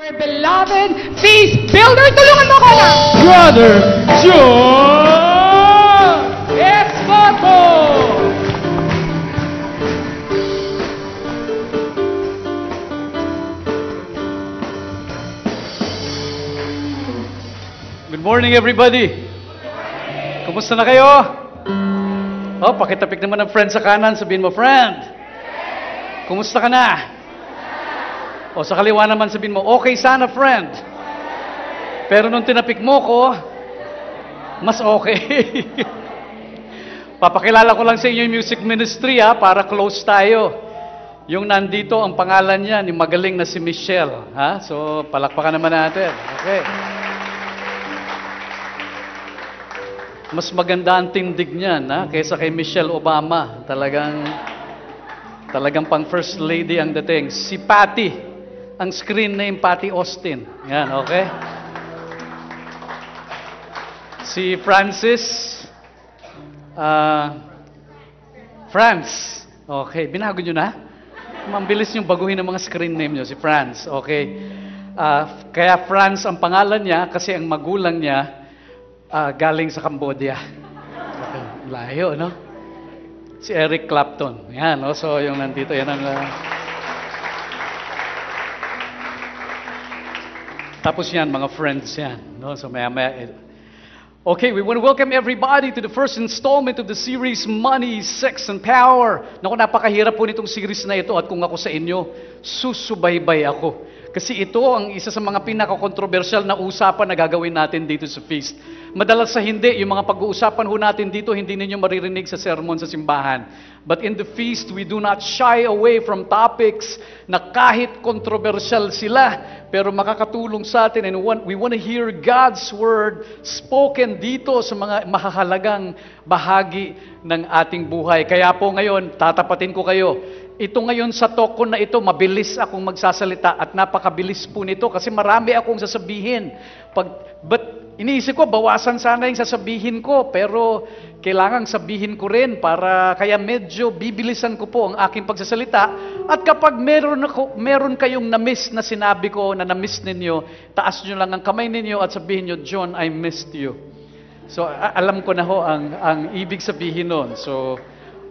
Beloved feast builder, tulungan mo ko na! Brother John Escoto! Good morning, everybody. Kumusta na kayo? Oh, pakitapik naman ng friend sa kanan. Sabihin mo, friend. Kumusta ka na? O sa kaliwa naman sabihin mo, okay sana, friend. Pero nung tinapik mo ko, mas okay. Papakilala ko lang sa inyo yung music ministry para close tayo. Yung nandito, ang pangalan niya, ni magaling na si Michelle. So, palakpakan naman natin. Okay. Mas maganda ang tindig niyan kaysa kay Michelle Obama. Talagang pang first lady ang dating. Si Patty, ang screen name Patty Austin. Yan, okay? Si Francis, France. Okay, binago nyo na? Mambilis yung baguhin ng mga screen name nyo. Si France, okay. Kaya France ang pangalan niya kasi ang magulang niya galing sa Cambodia. Layo, no? Si Eric Clapton. Yan, no? So yung nandito, yan ang... Tapos yan, mga friends yan. No? So maya-maya... Okay, we want to welcome everybody to the first installment of the series, Money, Sex, and Power. Naku, napakahirap po nitong series na ito at kung ako sa inyo, susubaybay ako. Kasi ito ang isa sa mga pinaka-controversial na usapan na gagawin natin dito sa feast. Madalas sa hindi, yung mga pag-uusapan ho natin dito, hindi ninyo maririnig sa sermon sa simbahan. But in the feast, we do not shy away from topics na kahit controversial sila, pero makakatulong sa atin. And we want to hear God's Word spoken dito sa mga mahahalagang bahagi ng ating buhay. Kaya po ngayon, tatapatin ko kayo. Ito ngayon sa talk ko na ito, mabilis akong magsasalita at napakabilis po nito kasi marami akong sasabihin. But iniisip ko, bawasan sana yung sasabihin ko, pero kailangang sabihin ko rin para kaya medyo bibilisan ko po ang aking pagsasalita. At kapag meron kayong na-miss na sinabi ko, na na-miss ninyo, taas nyo lang ang kamay ninyo at sabihin nyo, John, I missed you. So, alam ko na ho ang ibig sabihin nun. So,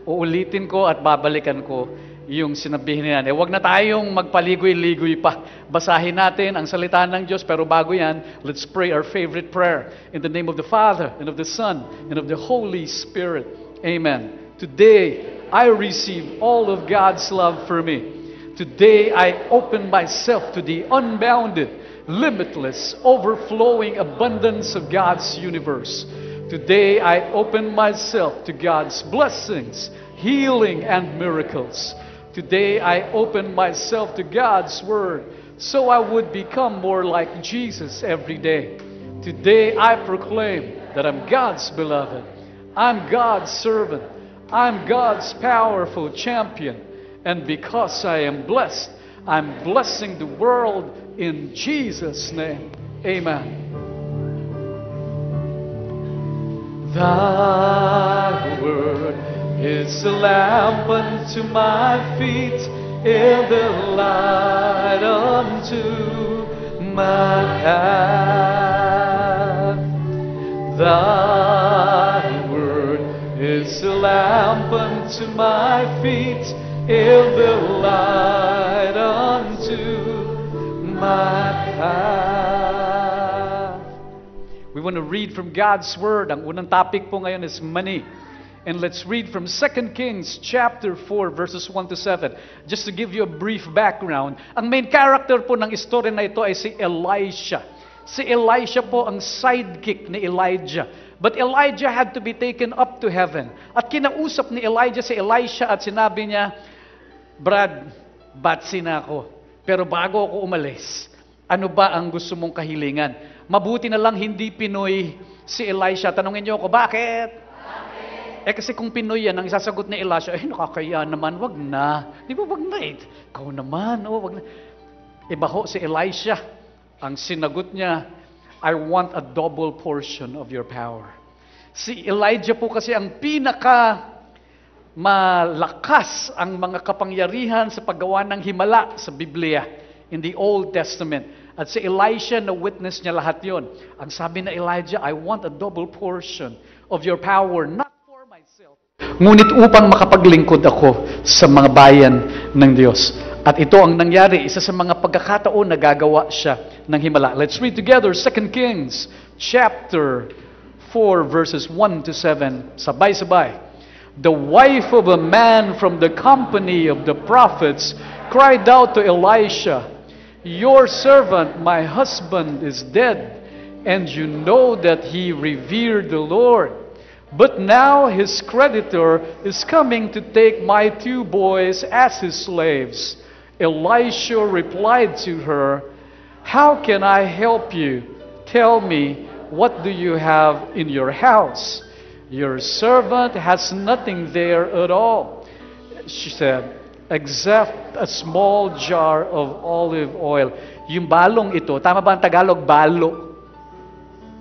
uulitin ko at babalikan ko yung sinabihin niyan. Huwag na tayong magpaligoy-ligoy pa. Basahin natin ang salita ng Diyos. Pero bago yan, let's pray our favorite prayer. In the name of the Father, and of the Son, and of the Holy Spirit. Amen. Today, I receive all of God's love for me. Today, I open myself to the unbounded, limitless, overflowing abundance of God's universe. Today, I open myself to God's blessings, healing, and miracles. Today, I open myself to God's Word so I would become more like Jesus every day. Today, I proclaim that I'm God's beloved. I'm God's servant. I'm God's powerful champion. And because I am blessed, I'm blessing the world in Jesus' name. Amen. Thy word is a lamp unto my feet, and a light unto my path. Thy word is a lamp unto my feet, and a light unto my path. We want to read from God's Word. Ang unang topic po ngayon is money. And let's read from 2 Kings chapter 4 verses 1 to 7. Just to give you a brief background, ang main character po ng story na ito ay si Elisha. Si Elisha po ang sidekick ni Elijah. But Elijah had to be taken up to heaven. At kinausap ni Elijah si Elisha at sinabi niya, Brad, batsi na ako. Pero bago ako umalis, ano ba ang gusto mong kahilingan? Mabuti na lang hindi Pinoy si Elisha. Tanungin niyo ako, bakit? Kasi kung Pinoy yan, ang isasagot ni Elisha, nakakaya naman, wag na. Di ba wag na Ikaw naman, wag na. Iba ho si Elisha. Ang sinagot niya, I want a double portion of your power. Si Elijah po kasi ang malakas ang mga kapangyarihan sa paggawa ng himala sa Biblia, in the Old Testament. At si Elisha, na witness niya lahat yon. Ang sabi na Elijah, I want a double portion of your power, not for myself, ngunit upang makapaglingkod ako sa mga bayan ng Diyos. At ito ang nangyari, isa sa mga pagkakataon na gagawa siya ng himala. Let's read together 2 Kings chapter 4 verses 1 to 7. Sabay-sabay. The wife of a man from the company of the prophets cried out to Elisha, your servant, my husband, is dead, and you know that he revered the Lord. But now his creditor is coming to take my 2 boys as his slaves. Elisha replied to her, how can I help you? Tell me, what do you have in your house? Your servant has nothing there at all, she said, except a small jar of olive oil. Yung balong ito, tama ba ang Tagalog? Balo.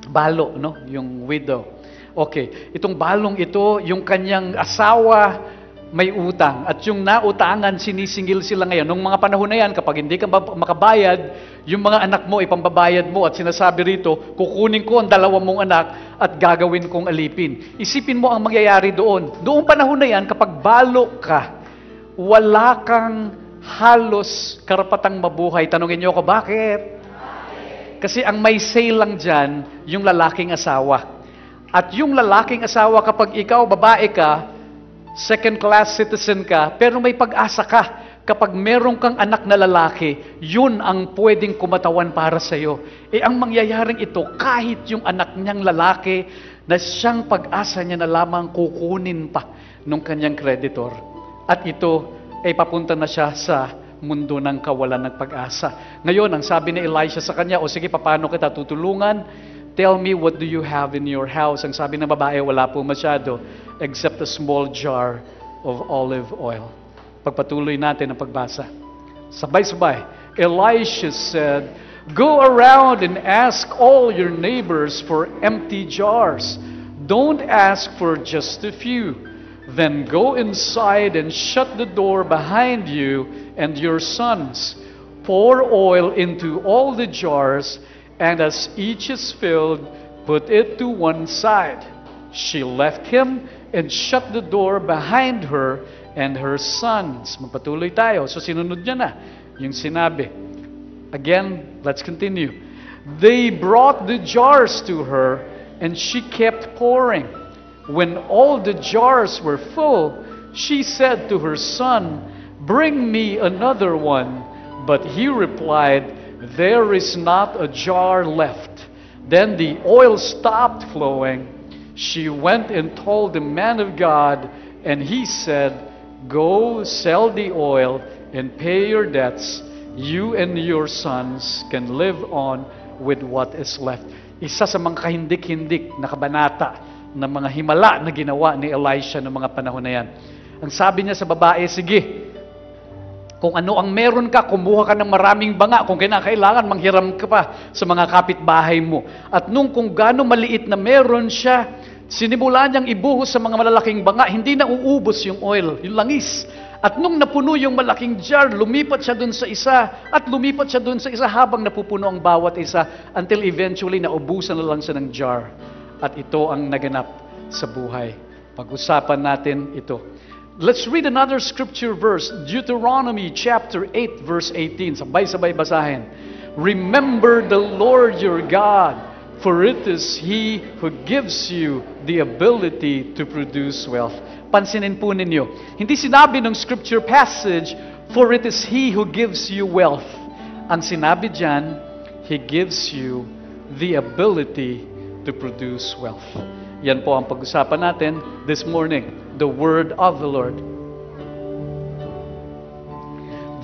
Balo, no? Yung widow. Okay, itong balong ito, yung kanyang asawa may utang. At yung nautangan, sinisingil sila ngayon. Nung mga panahon na yan, kapag hindi ka makabayad, yung mga anak mo, ipambabayad mo. At sinasabi rito, kukunin ko ang 2 mong anak at gagawin kong alipin. Isipin mo ang mangyayari doon. Doong panahon na yan, kapag balo ka, wala kang halos karapatang mabuhay. Tanungin niyo ako, bakit? Kasi ang may say lang dyan, yung lalaking asawa. At yung lalaking asawa, kapag ikaw, babae ka, second-class citizen ka, pero may pag-asa ka. Kapag meron kang anak na lalaki, yun ang pwedeng kumatawan para sa'yo. Ang mangyayaring ito, kahit yung anak niyang lalaki, na siyang pag-asa niya na lamang kukunin pa ng kanyang creditor. At ito, ay papunta na siya sa mundo ng kawalan ng pag-asa. Ngayon, ang sabi ni Elisha sa kanya, o sige, paano kita tutulungan? Tell me, what do you have in your house? Ang sabi ng babae, wala po masyado, except a small jar of olive oil. Pagpatuloy natin ang pagbasa. Sabay-sabay. Elisha said, go around and ask all your neighbors for empty jars. Don't ask for just a few. Then go inside and shut the door behind you and your sons. Pour oil into all the jars, and as each is filled, put it to one side. She left him and shut the door behind her and her sons. Magpatuloy tayo. So sinunod niya na yung sinabi. Again, let's continue. They brought the jars to her, and she kept pouring. When all the jars were full, she said to her son, bring me another one. But he replied, there is not a jar left. Then the oil stopped flowing. She went and told the man of God, and he said, go sell the oil and pay your debts. You and your sons can live on with what is left. Isa sa mga kahindik-hindik na kabanata ng mga himala na ginawa ni Elisha noong mga panahon na yan. Ang sabi niya sa babae, sige, kung ano ang meron ka, kumuha ka ng maraming banga. Kung kinakailangan, manghiram ka pa sa mga kapitbahay mo. At nung kung gaano maliit na meron siya, sinimulan niyang ibuhos sa mga malalaking banga, hindi na uubos yung oil, yung langis. At nung napuno yung malaking jar, lumipat siya dun sa isa, at lumipat siya dun sa isa habang napupuno ang bawat isa, until eventually naubusan na lang siya ng jar. At ito ang naganap sa buhay. Pag-usapan natin ito. Let's read another scripture verse, Deuteronomy chapter 8 verse 18. Sabay-sabay basahin. Remember the Lord your God, for it is He who gives you the ability to produce wealth. Pansinin po ninyo, hindi sinabi ng scripture passage, for it is He who gives you wealth. Ang sinabi dyan, He gives you the ability to produce wealth. Yan po ang pag-usapan natin this morning. The word of the Lord.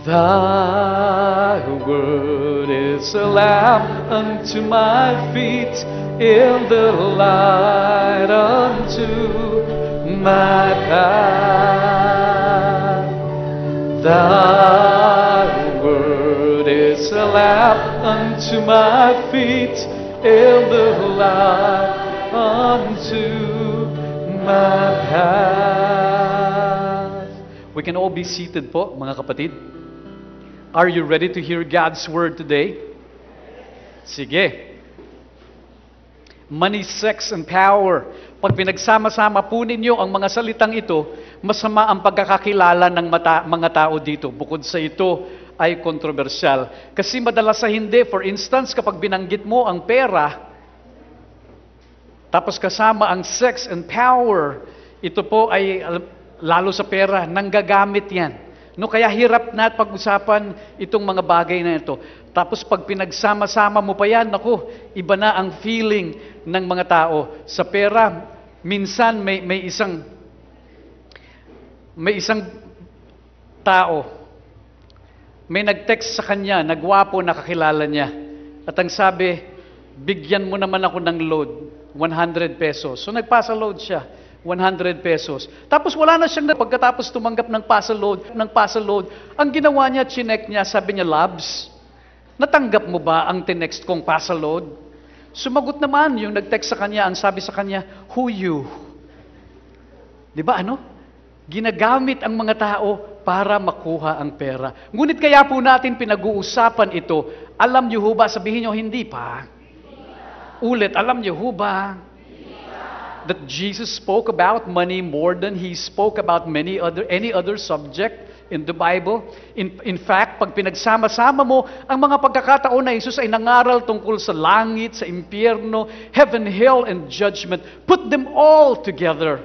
Thy word is a lamp unto my feet, and the light unto my path. Thy word is a lamp unto my feet, and the light unto my path. We can all be seated po, mga kapatid. Are you ready to hear God's word today? Sige. Money, sex, and power. Pag pinagsama-sama po ninyo ang mga salitang ito, masama ang pagkakakilala ng mga tao dito. Bukod sa ito ay kontrobersyal. Kasi madalas sa hindi, for instance, kapag binanggit mo ang pera, tapos kasama ang sex and power, ito po ay, lalo sa pera, nanggagamit yan. No, kaya hirap na pag-usapan itong mga bagay na ito. Tapos pag pinagsama-sama mo pa yan, naku, iba na ang feeling ng mga tao. Sa pera, minsan may isang tao, may nag-text sa kanya, nagwapo, nakakilala niya. At ang sabi, bigyan mo naman ako ng load, 100 pesos. So nagpasa load siya. 100 pesos. Tapos wala na siyang pagkatapos tumanggap ng pasa load, ang ginawa niya, chinek niya, sabi niya, Labs, natanggap mo ba ang tinext kong pasa load? Sumagot naman yung nag-text sa kanya, ang sabi sa kanya, who you? Di ba ano? Ginagamit ang mga tao para makuha ang pera. Ngunit kaya po natin pinag-uusapan ito, alam niyo ho ba, sabihin niyo, hindi pa. Ulit, alam niyo ho ba? That Jesus spoke about money more than He spoke about any other subject in the Bible. In fact, pag pinagsama-sama mo, ang mga pagkakataon na Jesus ay nangaral tungkol sa langit, sa impyerno, heaven, hell, and judgment. Put them all together.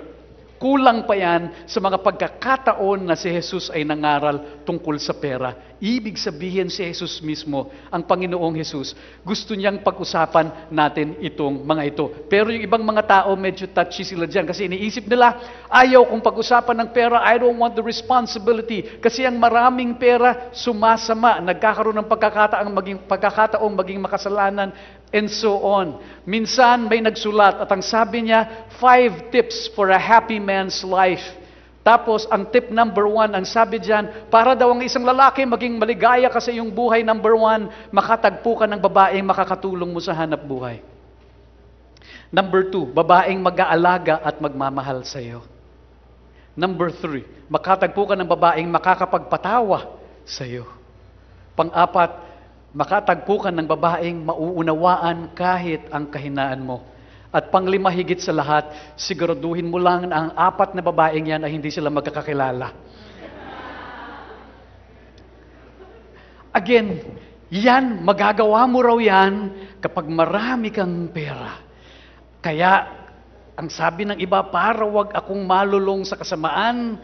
Kulang pa yan sa mga pagkakataon na si Jesus ay nangaral tungkol sa pera. Ibig sabihin si Jesus mismo, ang Panginoong Jesus, gusto niyang pag-usapan natin itong mga ito. Pero yung ibang mga tao, medyo touchy sila dyan kasi iniisip nila, ayaw kong pag-usapan ng pera, I don't want the responsibility. Kasi ang maraming pera, sumasama, nagkakaroon ng pagkakataong maging makasalanan, and so on. Minsan may nagsulat at ang sabi niya, 5 tips for a happy man's life. Tapos ang tip number 1, ang sabi diyan, para daw ang isang lalaki maging maligaya ka sa iyong buhay, number 1, makatagpo ka ng babaeng makakatulong mo sa hanap buhay. Number 2, babaeng mag-aalaga at magmamahal sa iyo. Number 3, makatagpo ka ng babaeng makakapagpatawa sa iyo. Pang-4, makatagpo ka ng babaeng mauunawaan kahit ang kahinaan mo. At pang-5, higit sa lahat, siguraduhin mo lang na ang 4 na babaeng yan ay hindi sila magkakakilala. Again, yan, magagawa mo raw yan kapag marami kang pera. Kaya, ang sabi ng iba, para wag akong malulong sa kasamaan,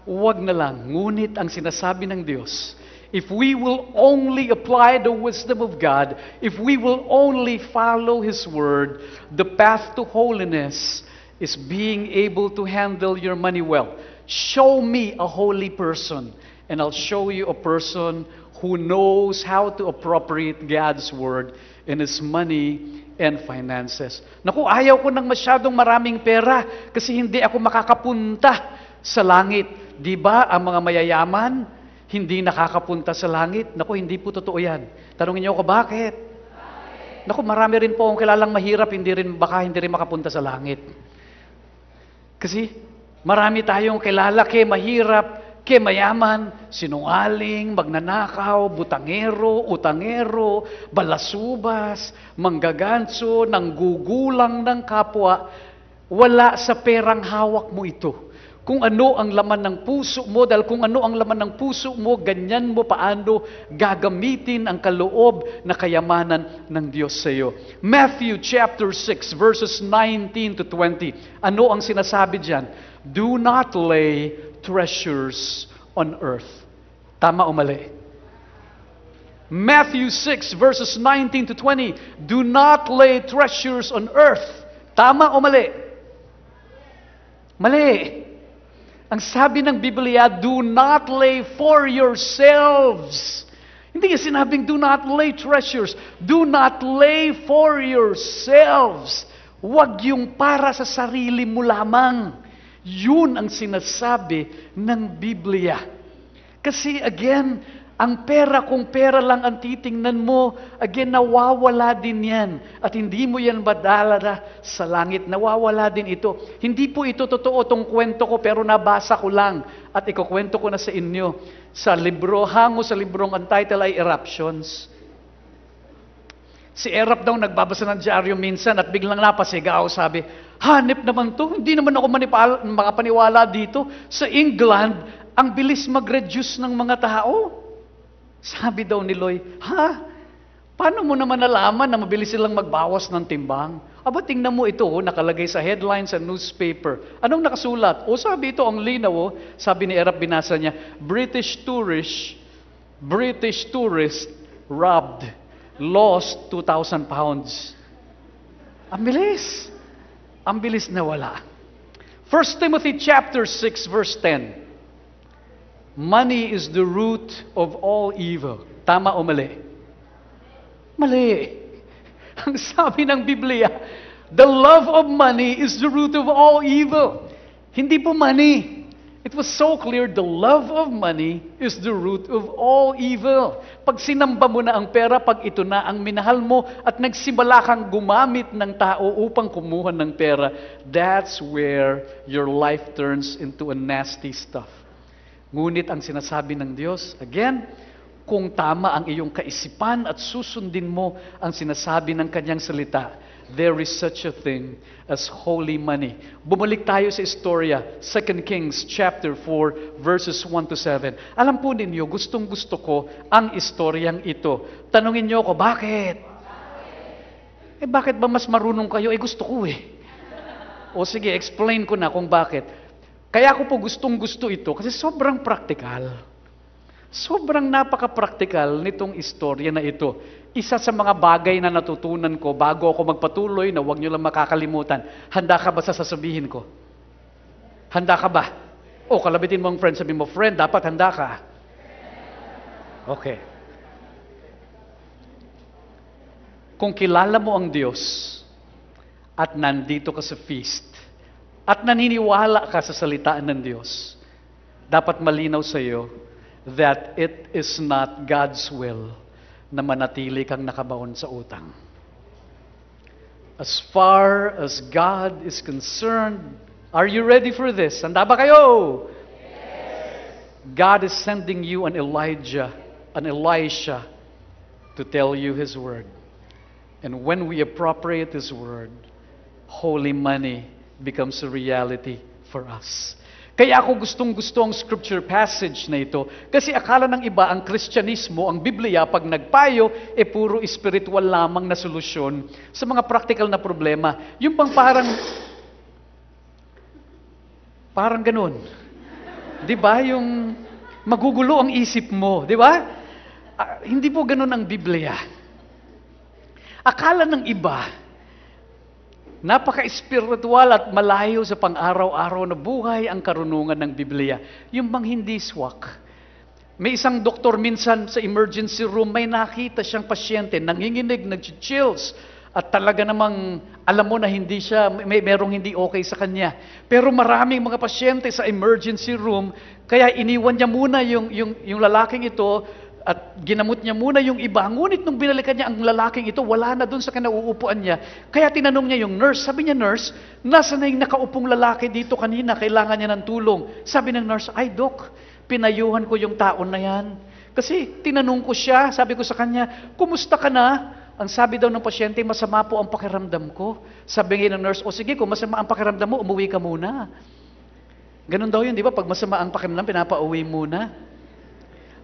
wag na lang. Ngunit ang sinasabi ng Diyos, if we will only apply the wisdom of God, if we will only follow His Word, the path to holiness is being able to handle your money well. Show me a holy person, and I'll show you a person who knows how to appropriate God's Word in His money and finances. Naku, ayaw ko ng masyadong maraming pera kasi hindi ako makakapunta sa langit. Di ba ang mga mayayaman hindi nakakapunta sa langit? Naku, hindi po totoo yan. Tanungin niyo ako, bakit? Naku, marami rin po akong kilalang mahirap, hindi rin makapunta sa langit. Kasi marami tayong kilala, mahirap, mayaman, sinungaling, magnanakaw, butangero, utangero, balasubas, manggaganso, nanggugulang ng kapwa. Wala sa perang hawak mo ito. Kung ano ang laman ng puso mo, dahil kung ano ang laman ng puso mo, ganyan mo paano gagamitin ang kaloob na kayamanan ng Diyos sa iyo. Matthew chapter 6 verses 19 to 20. Ano ang sinasabi diyan? Do not lay treasures on earth. Tama o mali? Matthew 6 verses 19 to 20. Do not lay treasures on earth. Tama o mali? Mali. Ang sabi ng Biblia, do not lay for yourselves. Hindi niya sinabing do not lay treasures. Do not lay for yourselves. Huwag yung para sa sarili mo lamang. Yun ang sinasabi ng Biblia. Kasi again, ang pera, kung pera lang ang titingnan mo, again, nawawala din yan. At hindi mo yan madala sa langit. Nawawala din ito. Hindi po ito totoo itong kwento ko, pero nabasa ko lang. At ikukwento ko na sa inyo. Sa libro, hango sa librong, ang title ay Eruptions. Si Erap daw nagbabasa ng dyaryo minsan at biglang napasigaw, sabi, hanip naman to, hindi naman ako makapaniwala dito. Sa England, ang bilis mag-reduce ng mga tao. Sabi daw ni Loy, paano mo naman nalaman na mabilis silang magbawas ng timbang? Aba, tingnan mo ito, nakalagay sa headline sa newspaper. Anong nakasulat? Sabi ito, ang linaw, sabi ni Erap, binasa niya, British tourist robbed, lost 2,000 pounds. Ang bilis. Ang bilis na wala. 1 Timothy chapter 6 verse 10. Money is the root of all evil. Tama o mali? Mali. Ang sabi ng Biblia, the love of money is the root of all evil. Hindi po money. It was so clear, the love of money is the root of all evil. Pag sinamba mo na ang pera, pag ito na ang minahal mo at nagsimula kang gumamit ng tao upang kumuha ng pera, that's where your life turns into a nasty stuff. Ngunit ang sinasabi ng Diyos, again, kung tama ang iyong kaisipan at susundin mo ang sinasabi ng kanyang salita, there is such a thing as holy money. Bumalik tayo sa istorya, 2 Kings chapter 4 verses 1 to 7. Alam po ninyo, gustong-gusto ko ang istoryang ito. Tanungin niyo ako, bakit? Bakit ba mas marunong kayo? Gusto ko O sige, explain ko na kung bakit. Kaya ko po gustong-gusto ito kasi sobrang praktikal. Sobrang napaka-praktikal nitong istorya na ito. Isa sa mga bagay na natutunan ko bago ako magpatuloy na huwag nyo lang makakalimutan. Handa ka ba sa sasabihin ko? Handa ka ba? Kalabitin mo ang friend. Sabi mo, friend, dapat handa ka. Okay. Kung kilala mo ang Diyos at nandito ka sa feast at naniniwala ka sa salitaan ng Diyos, dapat malinaw sa iyo that it is not God's will na manatili kang nakabaon sa utang. As far as God is concerned, are you ready for this? Handa ba kayo? Yes. God is sending you an Elijah, an Elisha to tell you His word. And when we appropriate His word, holy money becomes a reality for us. Kaya ako gustong-gusto ang scripture passage na ito kasi akala ng iba ang Kristyanismo, ang Biblia, pag nagpayo, puro spiritual lamang na solusyon sa mga practical na problema. Yung parang ganun. Di ba? Yung magugulo ang isip mo. Di ba? Hindi po ganun ang Biblia. Akala ng iba, napaka-spiritual at malayo sa pang-araw-araw na buhay ang karunungan ng Biblia. Yung bang hindi swak. May isang doktor minsan sa emergency room, may nakita siyang pasyente, nanginginig, nag-chills, at talaga namang alam mo na hindi siya, merong hindi okay sa kanya. Pero maraming mga pasyente sa emergency room, kaya iniwan niya muna yung lalaking ito, at ginamot niya muna yung iba. Ngunit nung binalikan niya ang lalaking ito, wala na doon sa kinauupuan niya. Kaya tinanong niya yung nurse. Sabi niya, nurse, nasa na yung nakaupong lalaki dito kanina? Kailangan niya ng tulong. Sabi ng nurse, ay doc, pinayuhan ko yung taon na yan. Kasi tinanong ko siya, sabi ko sa kanya, kumusta ka na? Ang sabi daw ng pasyente, masama po ang pakiramdam ko. Sabi ng nurse, o sige, kung masama ang pakiramdam mo, umuwi ka muna. Ganun daw yun, di ba? Pag masama ang pakiramdam, pinapauwi muna.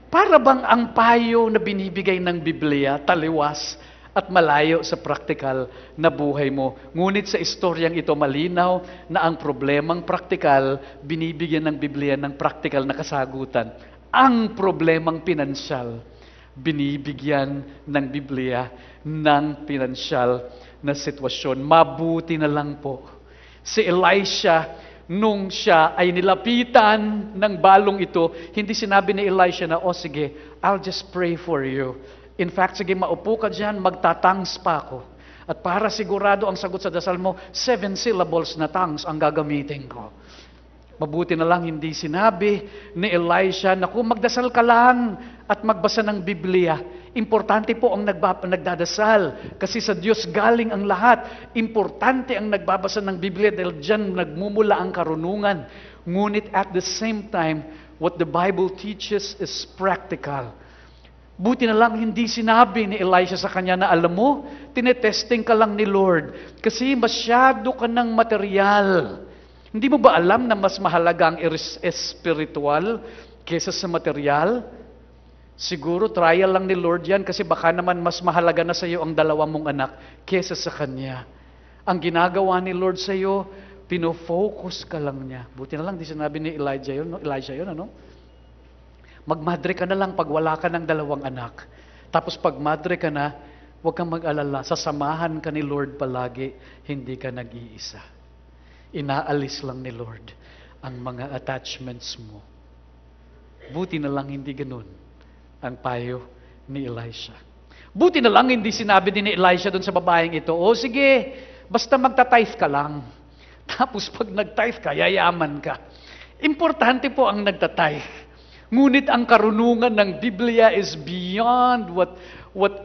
Para bang ang payo na binibigay ng Biblia, taliwas at malayo sa praktikal na buhay mo. Ngunit sa istoryang ito malinaw na ang problemang praktikal, binibigyan ng Biblia ng praktikal na kasagutan. Ang problemang pinansyal, binibigyan ng Biblia ng pinansyal na sitwasyon. Mabuti na lang po. Si Elisha, nung siya ay nilapitan ng balong ito, hindi sinabi ni Elisha na, sige, I'll just pray for you. In fact, sige, maupo ka dyan, magtatangs pa ako. At para sigurado ang sagot sa dasal mo, 7 syllables na tangs ang gagamitin ko. Mabuti na lang hindi sinabi ni Elisha na kung magdasal ka lang at magbasa ng Biblia. Importante po ang nagdadasal kasi sa Diyos galing ang lahat. Importante ang nagbabasa ng Biblia dahil dyan nagmumula ang karunungan. Ngunit at the same time, what the Bible teaches is practical. Buti na lang hindi sinabi ni Elisha sa kanya na, alam mo, tinetesting ka lang ni Lord kasi masyado ka ng material. Hindi mo ba alam na mas mahalaga ang espiritual kesa sa material? Siguro trial lang ni Lord yan kasi baka naman mas mahalaga na sa iyo ang dalawa mong anak kesa sa Kanya. Ang ginagawa ni Lord sa iyo, pinofocus ka lang niya. Buti na lang, di sinabi ni Elijah yun, no? Ano? Magmadre ka na lang pag wala ka ng dalawang anak. Tapos pag madre ka na, huwag kang mag-alala, sasamahan ka ni Lord palagi, hindi ka nag-iisa. Inaalis lang ni Lord ang mga attachments mo. Buti na lang hindi ganun ang payo ni Elisha. Buti na lang hindi sinabi din ni Elisha doon sa babaeng ito, o sige, basta magta-tithe ka lang. Tapos pag nag-tithe ka, yayaman ka. Importante po ang nagta-tithe. Ngunit ang karunungan ng Biblia is beyond what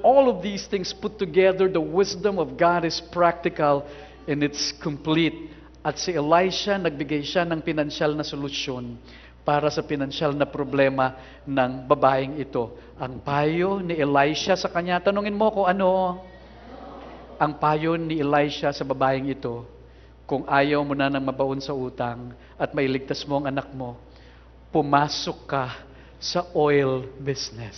all of these things put together. The wisdom of God is practical and it's complete. At si Elisha, nagbigay siya ng pinansyal na solusyon para sa pinansyal na problema ng babaeng ito. Ang payo ni Elisha sa kanya, tanungin mo ko ano? Ang payo ni Elisha sa babaeng ito, kung ayaw mo na ng mabaon sa utang at mailigtas mo ang anak mo, pumasok ka sa oil business.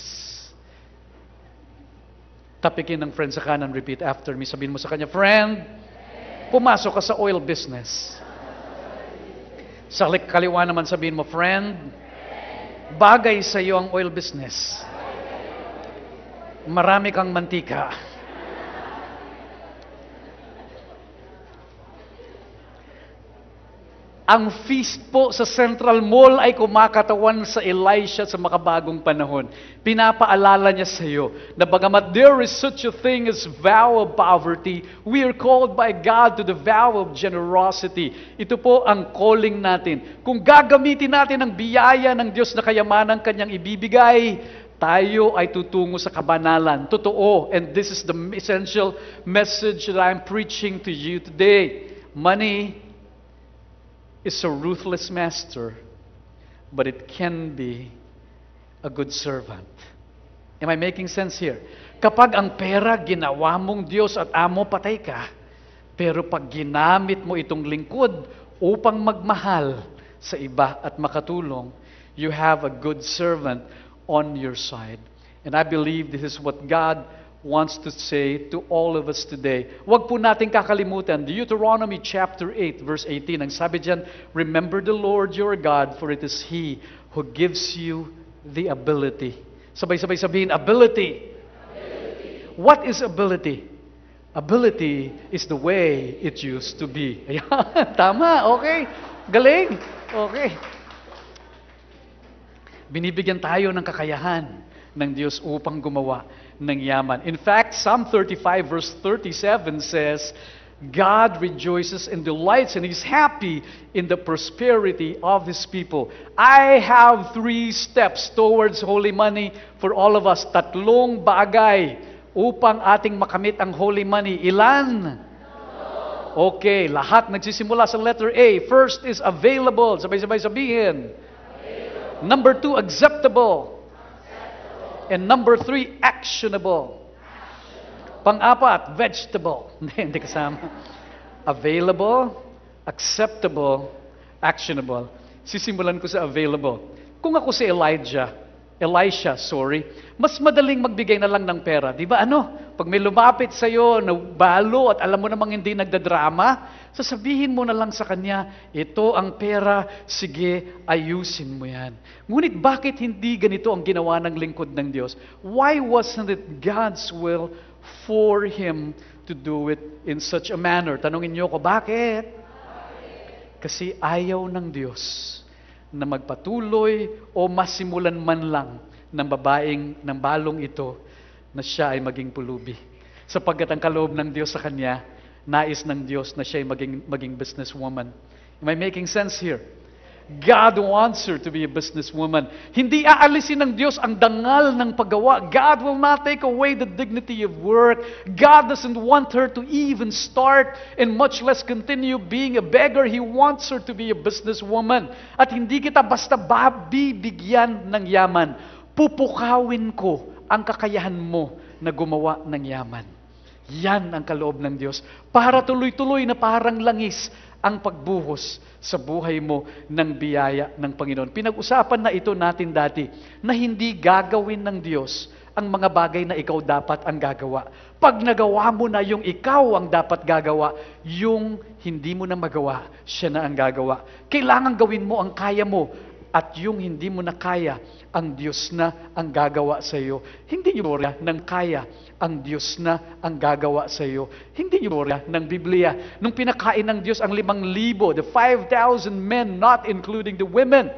Tapikin ng friend sa kanan, repeat after me. Sabihin mo sa kanya, friend, pumasok ka sa oil business. Sa kaliwa naman sabihin mo, friend, bagay sa iyo ang oil business. Marami kang mantika. Ang feast po sa Central Mall ay kumakatawan sa Elisha sa makabagong panahon. Pinapaalala niya sa iyo na bagamat there is such a thing as vow of poverty, we are called by God to the vow of generosity. Ito po ang calling natin. Kung gagamitin natin ang biyaya ng Diyos na kayamanan Kanyang ibibigay, tayo ay tutungo sa kabanalan. Totoo. And this is the essential message that I'm preaching to you today. Money is a ruthless master, but it can be a good servant. Am I making sense here? Kapag ang pera ginawa mong Diyos at amo, patay ka. Pero pag ginamit mo itong lingkod upang magmahal sa iba at makatulong, you have a good servant on your side. And I believe this is what God wants to say to all of us today. Huwag po natin kakalimutan, Deuteronomy chapter 8, verse 18. Ang sabi diyan, remember the Lord your God, for it is He who gives you the ability. Sabay-sabay sabihin, ability. What is ability? Ability is the way it used to be. Ayan, tama, okay. Galing, okay. Binibigyan tayo ng kakayahan ng Diyos upang gumawa ng yaman. In fact, Psalm 35 verse 37 says, God rejoices and delights and He's happy in the prosperity of His people. I have 3 steps towards holy money for all of us. 3 bagay upang ating makamit ang holy money. Ilan? Okay, lahat nagsisimula sa letter A. First is available. Sabay-sabay sabihin. Number 2, acceptable. And number 3, actionable. Pang-4, vegetable. Hindi kasama. Available, acceptable, actionable. Sisimulan ko sa available. Kung ako si Elisha, mas madaling magbigay na lang ng pera. Di ba Pag may lumapit sa'yo na balo at alam mo namang hindi nagdadrama, sasabihin mo na lang sa kanya, ito ang pera, sige, ayusin mo yan. Ngunit bakit hindi ganito ang ginawa ng lingkod ng Diyos? Why wasn't it God's will for him to do it in such a manner? Tanungin niyo ko, bakit? Kasi ayaw ng Diyos na magpatuloy o masimulan man lang ng balong ito na siya ay maging pulubi. Sapagkat ang kaloob ng Diyos sa kanya, nais ng Diyos na siya ay maging businesswoman. Am I making sense here? God wants her to be a businesswoman. Hindi aalisin ng Diyos ang dangal ng paggawa. God will not take away the dignity of work. God doesn't want her to even start and much less continue being a beggar. He wants her to be a businesswoman. At hindi kita basta bibigyan ng yaman. Pupukawin ko ang kakayahan mo na gumawa ng yaman. Yan ang kaloob ng Diyos. Para tuloy-tuloy na parang langis ang pagbuhos sa buhay mo ng biyaya ng Panginoon. Pinag-usapan na ito natin dati na hindi gagawin ng Diyos ang mga bagay na ikaw dapat ang gagawa. Pag nagawa mo na yung ikaw ang dapat gagawa, yung hindi mo na magawa, siya na ang gagawa. Kailangan gawin mo ang kaya mo at yung hindi mo na kaya, ang Diyos na ang gagawa sa iyo. Hindi nyo ng kaya, ang Diyos na ang gagawa sa iyo. Hindi nyo ng Biblia. Nung pinakain ng Diyos ang 5,000, the 5,000 men, not including the women,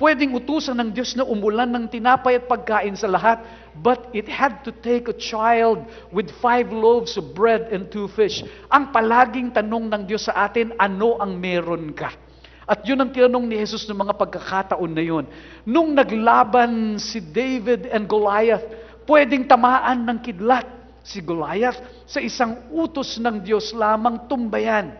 pwedeng utusan ng Diyos na umulan ng tinapay at pagkain sa lahat, but it had to take a child with 5 loaves of bread and 2 fish. Ang palaging tanong ng Diyos sa atin, ano ang meron ka? At yun ang tinanong ni Jesus ng mga pagkakataon na yun. Nung naglaban si David and Goliath, pwedeng tamaan ng kidlat si Goliath sa isang utos ng Diyos lamang tumbayan.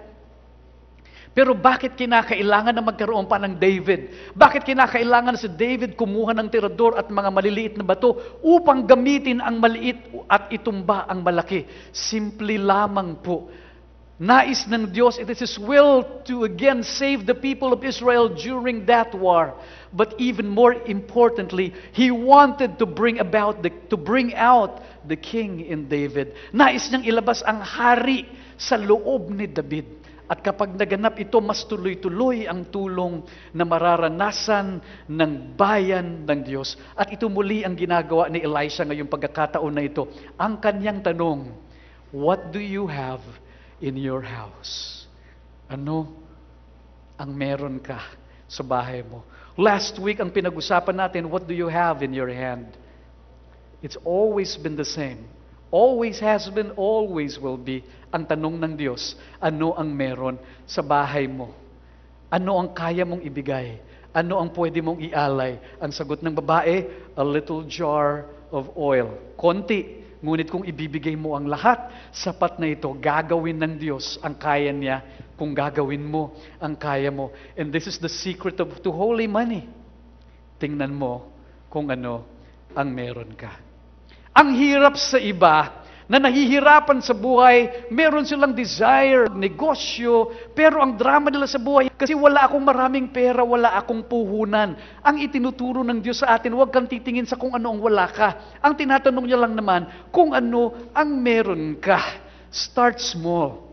Pero bakit kinakailangan na magkaroon pa ng David? Bakit kinakailangan si David kumuha ng tirador at mga maliliit na bato upang gamitin ang maliit at itumba ang malaki? Simple lamang po. Nais ng Diyos, it is His will to again save the people of Israel during that war. But even more importantly, He wanted to bring out the king in David. Nais niyang ilabas ang hari sa loob ni David. At kapag naganap ito, mas tuloy-tuloy ang tulong na mararanasan ng bayan ng Diyos. At ito muli ang ginagawa ni Elisha ngayong pagkakataon na ito. Ang kanyang tanong, what do you have in your house? Ano ang meron ka sa bahay mo? Last week, ang pinag-usapan natin, what do you have in your hand? It's always been the same. Always has been, always will be. Ang tanong ng Diyos, ano ang meron sa bahay mo? Ano ang kaya mong ibigay? Ano ang pwede mong ialay? Ang sagot ng babae, a little jar of oil. Konti. Ngunit kung ibibigay mo ang lahat, sapat na ito, gagawin ng Diyos ang kaya niya kung gagawin mo ang kaya mo. And this is the secret to holy money. Tingnan mo kung ano ang meron ka. Ang hirap sa iba na nahihirapan sa buhay, meron silang desire, negosyo, pero ang drama nila sa buhay, kasi wala akong maraming pera, wala akong puhunan. Ang itinuturo ng Diyos sa atin, huwag kang titingin sa kung ano ang wala ka. Ang tinatanong niya lang naman, kung ano ang meron ka. Start small.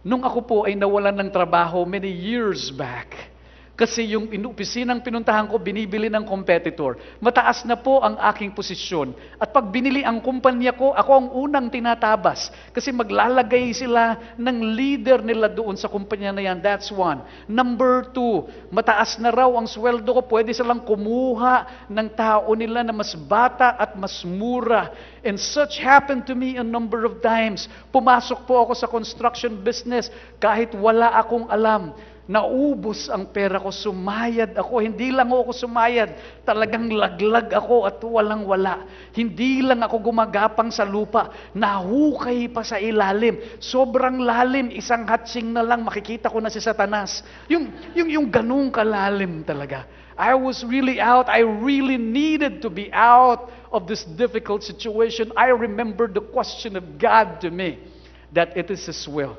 Nung ako po ay nawalan ng trabaho many years back, kasi yung opisinang pinuntahan ko, binibili ng competitor. Mataas na po ang aking posisyon. At pag binili ang kumpanya ko, ako ang unang tinatabas. Kasi maglalagay sila ng leader nila doon sa kumpanya na yan. That's one. Number 2, mataas na raw ang sweldo ko. Pwede silang kumuha ng tao nila na mas bata at mas mura. And such happened to me a number of times. Pumasok po ako sa construction business kahit wala akong alam. Naubos ang pera ko, sumayad ako. Hindi lang ako sumayad, talagang laglag ako at walang-wala. Hindi lang ako gumagapang sa lupa, nahukay pa sa ilalim. Sobrang lalim, isang hatsing na lang, makikita ko na si Satanas. Yung ganung kalalim talaga. I was really out. I really needed to be out of this difficult situation. I remember the question of God to me, that it is His will.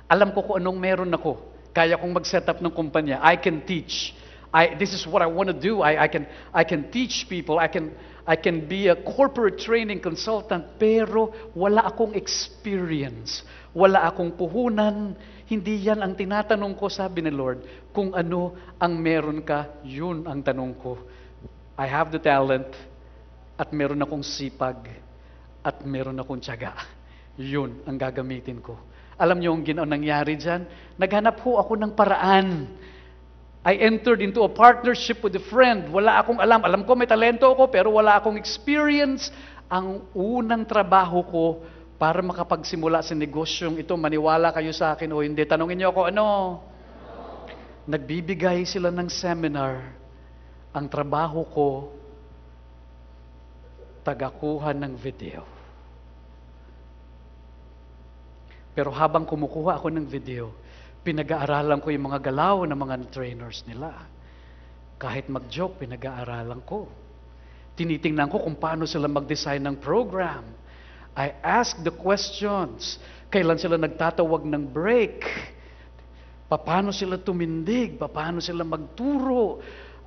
Alam ko kung anong meron ako. Kaya kong mag-set up ng kumpanya. I can teach. This is what I want to do. I can teach people. I can be a corporate training consultant. Pero wala akong experience. Wala akong puhunan. Hindi yan ang tinatanong ko, sabi ni Lord. Kung ano ang meron ka, yun ang tanong ko. I have the talent. At meron akong sipag. At meron akong tiyaga. Yun ang gagamitin ko. Alam niyo ang nangyari dyan? Naghanap ho ako ng paraan. I entered into a partnership with a friend. Wala akong alam. Alam ko may talento ako, pero wala akong experience. Ang unang trabaho ko para makapagsimula sa negosyong ito, maniwala kayo sa akin o hindi. Tanungin niyo ako, ano? Nagbibigay sila ng seminar. Ang trabaho ko, tagakuha ng video. Pero habang kumukuha ako ng video, pinag-aaralan ko yung mga galaw ng mga trainers nila. Kahit mag-joke, pinag-aaralan ko. Tinitingnan ko kung paano sila mag-design ng program. I ask the questions. Kailan sila nagtatawag ng break? Paano sila tumindig? Paano sila magturo?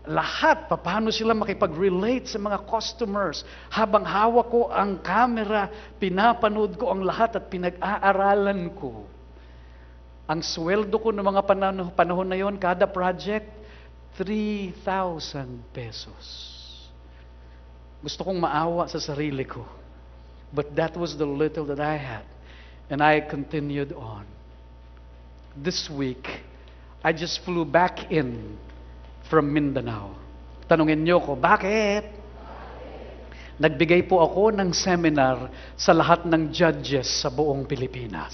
Lahat, paano sila makipag-relate sa mga customers. Habang hawak ko ang camera, pinapanood ko ang lahat at pinag-aaralan ko. Ang sweldo ko ng mga panahon na yon, kada project, 3,000 pesos. Gusto kong maawa sa sarili ko. But that was the little that I had. And I continued on. This week, I just flew back in from Mindanao. Tanungin niyo ko, bakit? Nagbigay po ako ng seminar sa lahat ng judges sa buong Pilipinas.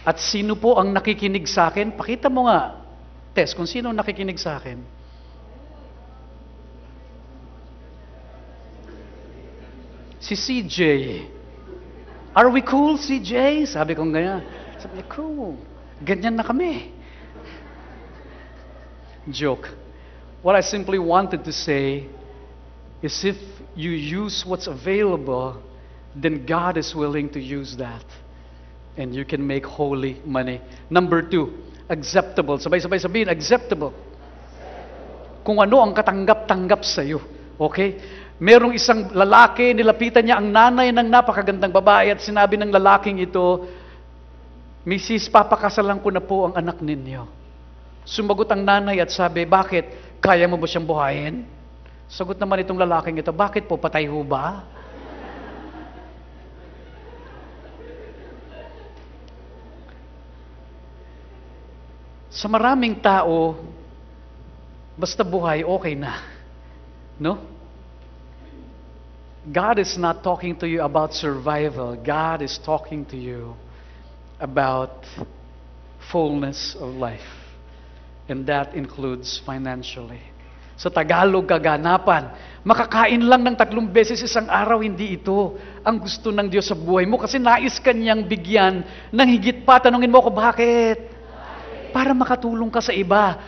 At sino po ang nakikinig sa akin? Pakita mo nga, Tess, kung sino ang nakikinig sa akin. Si CJ. Are we cool, CJ? Sabi ko ganyan. Sabi niya, cool. Ganyan na kami. Joke. What I simply wanted to say is if you use what's available, then God is willing to use that. And you can make holy money. Number 2, acceptable. Sabay-sabay sabihin, acceptable. Kung ano ang katanggap-tanggap sa'yo. Okay? Merong isang lalaki, nilapitan niya ang nanay ng napakagandang babae at sinabi ng lalaking ito, Mrs., papakasalan ko na po ang anak ninyo. Sumagot ang nanay at sabi, bakit? Kaya mo ba siyang buhayin? Sagot naman itong lalaking ito, bakit po? Patay ho ba? Sa maraming tao, basta buhay, okay na. No? God is not talking to you about survival. God is talking to you about fullness of life. And that includes financially. Sa Tagalog, kaganapan. Makakain lang ng 3 beses isang araw, hindi ito ang gusto ng Diyos sa buhay mo. Kasi nais Kanyang bigyan ng higit pa. Tanungin mo ako, bakit? Para makatulong ka sa iba.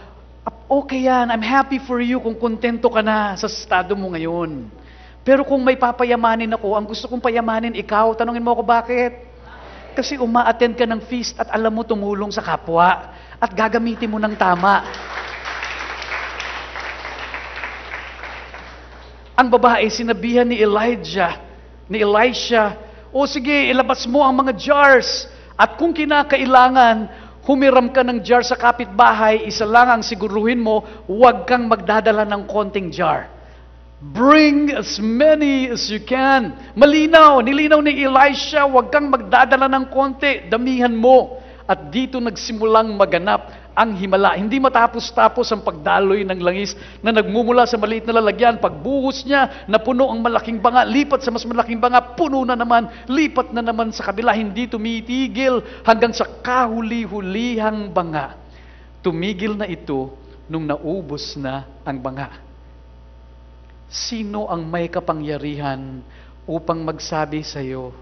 Okay yan, I'm happy for you kung kontento ka na sa estado mo ngayon. Pero kung may papayamanin ako, ang gusto kong payamanin ikaw, tanungin mo ako bakit? Kasi uma-attend ka ng feast at alam mo tumulong sa kapwa at gagamitin mo ng tama. Ang babae, sinabihan ni Elisha, o sige, ilabas mo ang mga jars at kung kinakailangan, humiram ka ng jar sa kapitbahay, isa lang ang siguruhin mo, huwag kang magdadala ng konting jar. Bring as many as you can. Malinaw, nilinaw ni Elisha, huwag kang magdadala ng konti, damihan mo. At dito nagsimulang maganap ang himala. Hindi matapos-tapos ang pagdaloy ng langis na nagmumula sa maliit na lalagyan. Pagbuhos niya, napuno ang malaking banga, lipat sa mas malaking banga, puno na naman, lipat na naman sa kabila. Hindi tumitigil hanggang sa kahuli-hulihang banga. Tumigil na ito nung naubos na ang banga. Sino ang may kapangyarihan upang magsabi sa iyo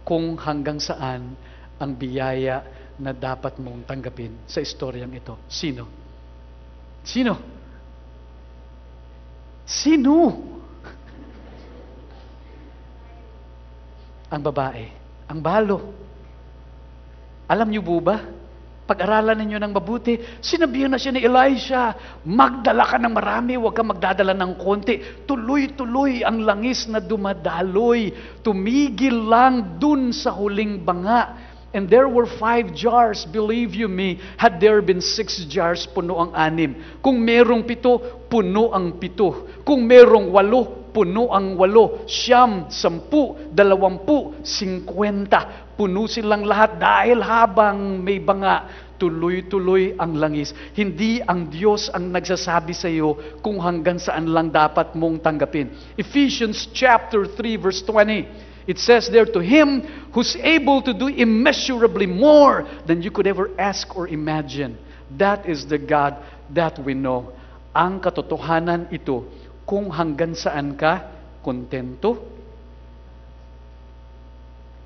kung hanggang saan ang biyaya na dapat mong tanggapin sa istoryang ito? Sino? Sino? Sino? Ang babae. Ang balo. Alam niyo po ba? Pag-aralan ninyo ng mabuti, sinabihan na siya ni Elisha, magdala ka ng marami, huwag kang magdadala ng konti. Tuloy-tuloy ang langis na dumadaloy. Tumigil lang dun sa huling banga. And there were 5 jars, believe you me, had there been 6 jars, puno ang 6. Kung merong 7, puno ang 7. Kung merong 8, puno ang 8. 9, 10, 20, 50. Puno silang lahat dahil habang may banga, tuloy-tuloy ang langis. Hindi ang Diyos ang nagsasabi sa iyo kung hanggang saan lang dapat mong tanggapin. Ephesians chapter 3 verse 20. It says there, to Him who's able to do immeasurably more than you could ever ask or imagine. That is the God that we know. Ang katotohanan ito, kung hanggang saan ka kontento,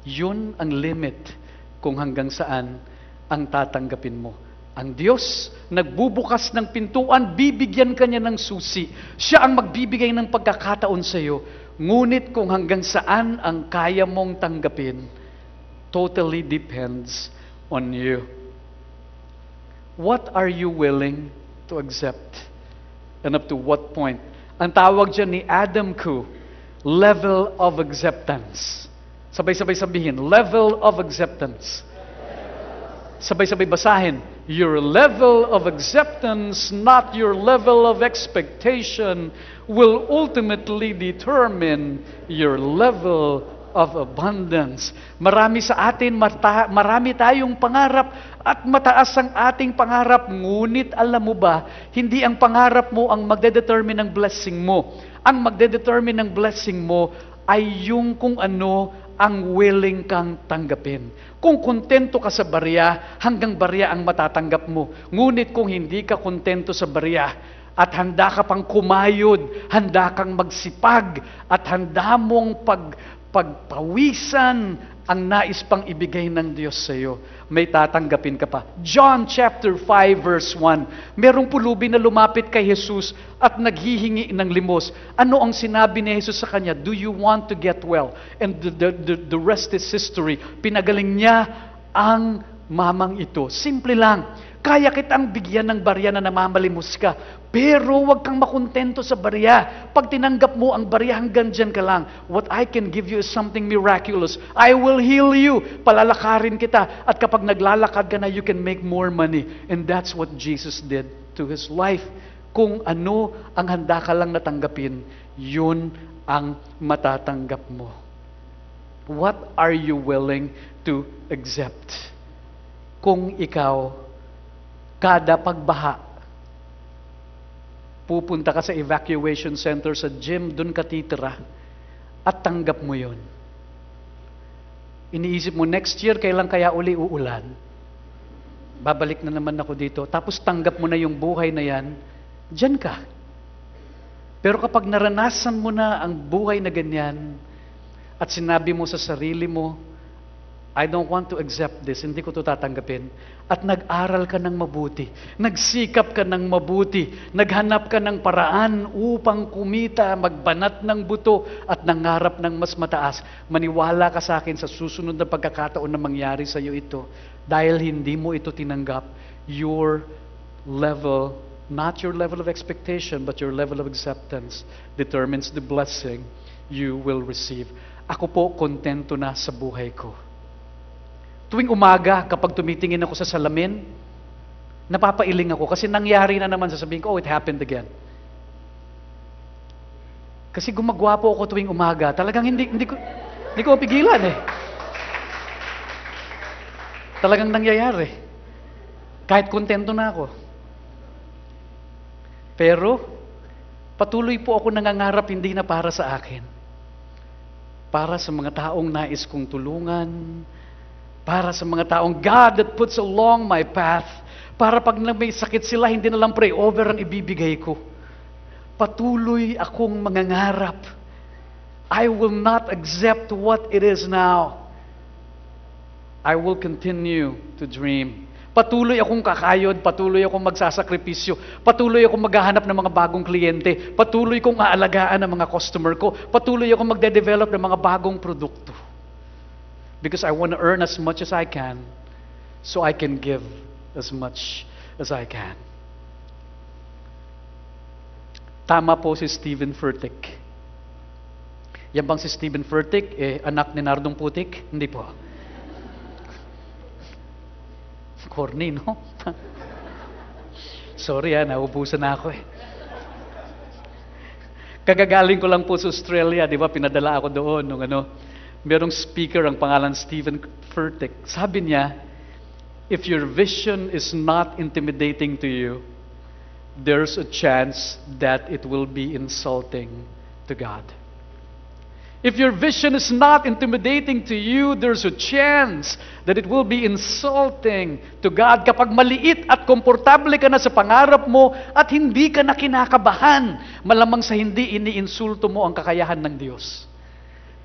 yun ang limit kung hanggang saan ang tatanggapin mo. Ang Diyos, nagbubukas ng pintuan, bibigyan ka niya ng susi. Siya ang magbibigay ng pagkakataon sa iyo. Ngunit kung hanggang saan ang kaya mong tanggapin, totally depends on you. What are you willing to accept? And up to what point? Ang tawag dyan ni Adam Koo, level of acceptance. Sabay-sabay sabihin, level of acceptance. Sabay-sabay basahin, your level of acceptance, not your level of expectation, will ultimately determine your level of abundance. Marami sa atin, marami tayong pangarap at mataas ang ating pangarap. Ngunit alam mo ba, hindi ang pangarap mo ang magdedetermine ng blessing mo. Ang magdedetermine ng blessing mo ay yung kung ano ang willing kang tanggapin. Kung kontento ka sa barya, hanggang barya ang matatanggap mo. Ngunit kung hindi ka kontento sa barya, at handa ka pang kumayod, handa kang magsipag, at handa mong pagpawisan ang nais pang ibigay ng Diyos sa iyo, may tatanggapin ka pa. John chapter 5 verse 1, merong pulubi na lumapit kay Jesus at naghihingi ng limos. Ano ang sinabi ni Jesus sa kanya? Do you want to get well? And the rest is history. Pinagaling niya ang mamang ito. Simple lang. Kaya kitang bigyan ng barya na namamalimos ka. Pero huwag kang makontento sa barya. Pag tinanggap mo ang barya, hanggang dyan ka lang. What I can give you is something miraculous. I will heal you. Palalakarin kita. At kapag naglalakad ka na, you can make more money. And that's what Jesus did to his life. Kung ano ang handa ka lang natanggapin, yun ang matatanggap mo. What are you willing to accept? Kung ikaw, kada pagbaha, pupunta ka sa evacuation center, sa gym, dun ka titira, at tanggap mo yun. Iniisip mo, next year, kailan kaya uli uulan? Babalik na naman ako dito. Tapos tanggap mo na yung buhay na yan, dyan ka. Pero kapag naranasan mo na ang buhay na ganyan, at sinabi mo sa sarili mo, I don't want to accept this, hindi ko ito tatanggapin. At nag-aral ka ng mabuti, nagsikap ka ng mabuti, naghanap ka ng paraan upang kumita, magbanat ng buto, at nangarap ng mas mataas. Maniwala ka sa akin sa susunod na pagkakataon na mangyari sa iyo ito. Dahil hindi mo ito tinanggap, your level, not your level of expectation, but your level of acceptance determines the blessing you will receive. Ako po, kontento na sa buhay ko. Tuwing umaga, kapag tumitingin ako sa salamin, napapailing ako kasi nangyari na naman, sasabihin ko, oh, it happened again. Kasi gumagwapo ako tuwing umaga, talagang hindi ko mapigilan eh. Talagang nangyayari. Kahit kontento na ako. Pero, patuloy po ako nangangarap hindi na para sa akin. Para sa mga taong nais kong tulungan, para sa mga taong God that puts along my path, para pag may sakit sila, hindi na lang pray over ang ibibigay ko. Patuloy akong mangangarap. I will not accept what it is now. I will continue to dream. Patuloy akong kakayod, patuloy akong magsasakripisyo, patuloy akong maghahanap ng mga bagong kliyente, patuloy kong aalagaan ang mga customer ko, patuloy akong magde-develop ng mga bagong produkto. Because I want to earn as much as I can, so I can give as much as I can. Tama po si Stephen Furtick. Yan bang si Stephen Furtick, anak ni Nardong Putik? Hindi po. Corny, no? Sorry naubusan na ako eh. Kagagaling ko lang po sa Australia, di ba? Pinadala ako doon nung merong speaker, ang pangalan Stephen Furtick. Sabi niya, if your vision is not intimidating to you, there's a chance that it will be insulting to God. If your vision is not intimidating to you, there's a chance that it will be insulting to God. Kapag maliit at komportable ka na sa pangarap mo at hindi ka na kinakabahan, malamang sa hindi iniinsulto mo ang kakayahan ng Diyos.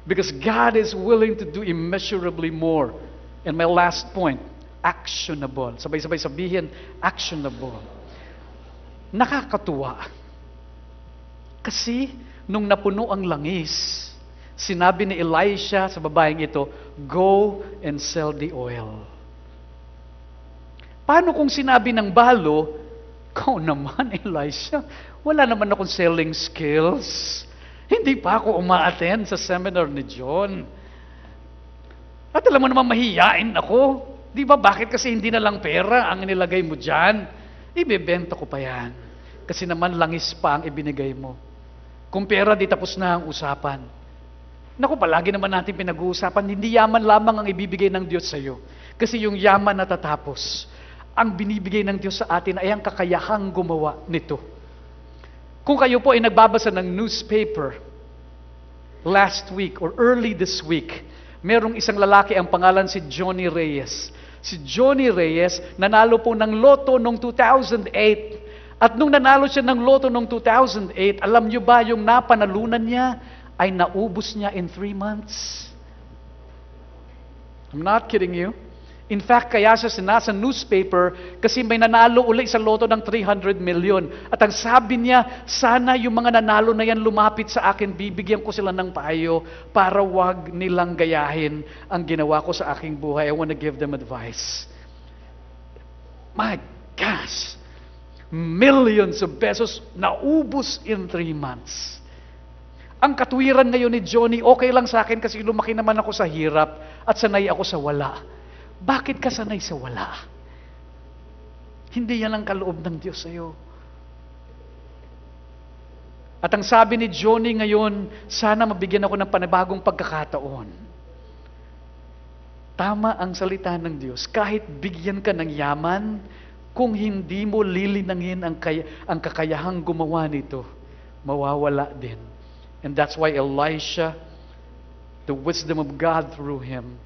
Because God is willing to do immeasurably more. And my last point, actionable. Sabay-sabay sabihin, actionable. Nakakatuwa. Kasi, nung napuno ang langis, sinabi ni Elisha sa babaeng ito, go and sell the oil. Paano kung sinabi ng balo, ikaw naman, Elisha, wala naman akong selling skills. Hindi pa ako uma-attend sa seminar ni John. At alam mo naman, mahiyain ako. Di ba, bakit kasi hindi na lang pera ang nilagay mo dyan? Ibebenta ko pa yan. Kasi naman langis pa ang ibinigay mo. Kung pera, di tapos na ang usapan. Naku, palagi naman natin pinag-uusapan, hindi yaman lamang ang ibibigay ng Diyos sa iyo. Kasi yung yaman natatapos. Ang binibigay ng Diyos sa atin ay ang kakayahang gumawa nito. Kung kayo po ay nagbabasa ng newspaper last week or early this week, merong isang lalaki, ang pangalan si Johnny Reyes. Si Johnny Reyes, nanalo po ng loto noong 2008. At nung nanalo siya ng loto noong 2008, alam niyo ba yung napanalunan niya ay naubos niya in 3 months? I'm not kidding you. In fact, kaya siya sinasa newspaper kasi may nanalo uli sa loto ng 300 million. At ang sabi niya, sana yung mga nanalo na yan lumapit sa akin, bibigyan ko sila ng payo para wag nilang gayahin ang ginawa ko sa aking buhay. I want to give them advice. My gosh! Millions of pesos naubos in 3 months. Ang katwiran ngayon ni Johnny, okay lang sa akin kasi lumaki naman ako sa hirap at sanay ako sa wala. Bakit ka sanay sa wala? Hindi yan ang kaloob ng Diyos sa iyo. At ang sabi ni Johnny ngayon, sana mabigyan ako ng panibagong pagkakataon. Tama ang salita ng Diyos. Kahit bigyan ka ng yaman, kung hindi mo lilinangin ang kakayahang gumawa nito, mawawala din. And that's why Elisha, the wisdom of God through him,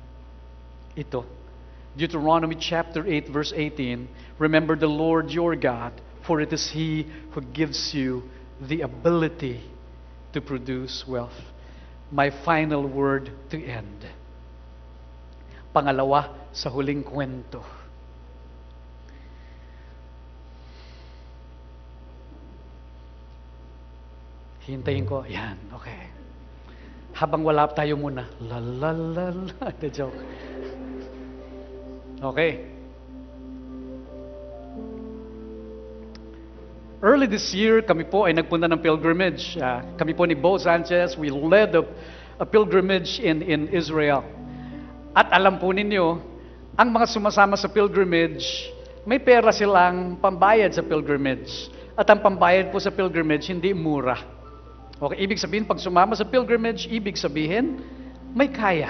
ito, Deuteronomy chapter 8 verse 18, remember the Lord your God, for it is He who gives you the ability to produce wealth. My final word to end. Pangalawa sa huling kwento. Hintayin ko. Yan, okay. Habang wala tayo muna. La la la la. The joke. Okay. Early this year, kami po ay nagpunta ng pilgrimage. Kami po ni Bo Sanchez, we led a pilgrimage in Israel. At alam po ninyo, ang mga sumasama sa pilgrimage, may pera silang pambayad sa pilgrimage. At ang pambayad po sa pilgrimage, hindi mura. Okay, ibig sabihin, pag sumama sa pilgrimage, ibig sabihin, may kaya.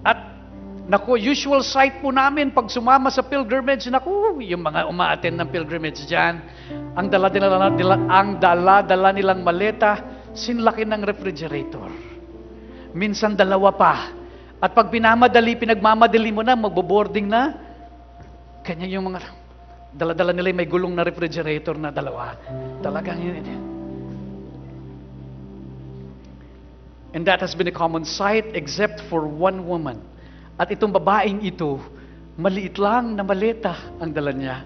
At, naku, usual sight po namin, pag sumama sa pilgrimage, naku, yung mga uma-attend ng pilgrimage dyan, ang dala-dala nilang maleta, sinlaki ng refrigerator. Minsan dalawa pa. At pag pinagmamadali mo na, magbo-boarding na, kanya yung mga dala-dala nila may gulong na refrigerator na dalawa. Talagang yun. And that has been a common sight except for one woman. At itong babaeng ito, maliit lang na maleta ang dala niya.